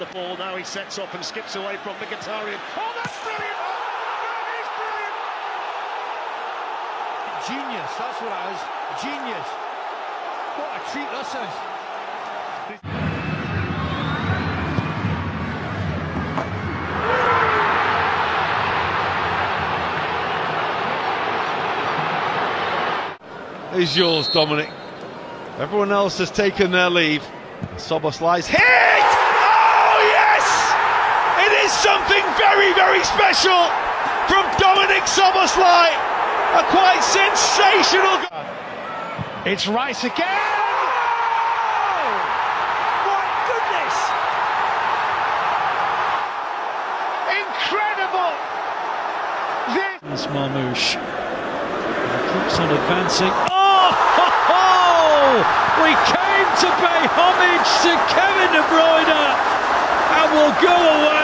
the ball, now he sets up and skips away from Mkhitaryan. Oh, that's brilliant! That is brilliant! Genius, that's what it is. Genius. What a treat this is. Is yours, Dominic. Everyone else has taken their leave. Szoboszlai's hit! Oh, yes! It is something very, very special from Dominik Szoboszlai. A quite sensational goal. It's Rice again! Oh! My goodness! Incredible! This Marmoush keeps on advancing. Oh! Ho, ho! We came to pay homage to Kevin De Bruyne and will go away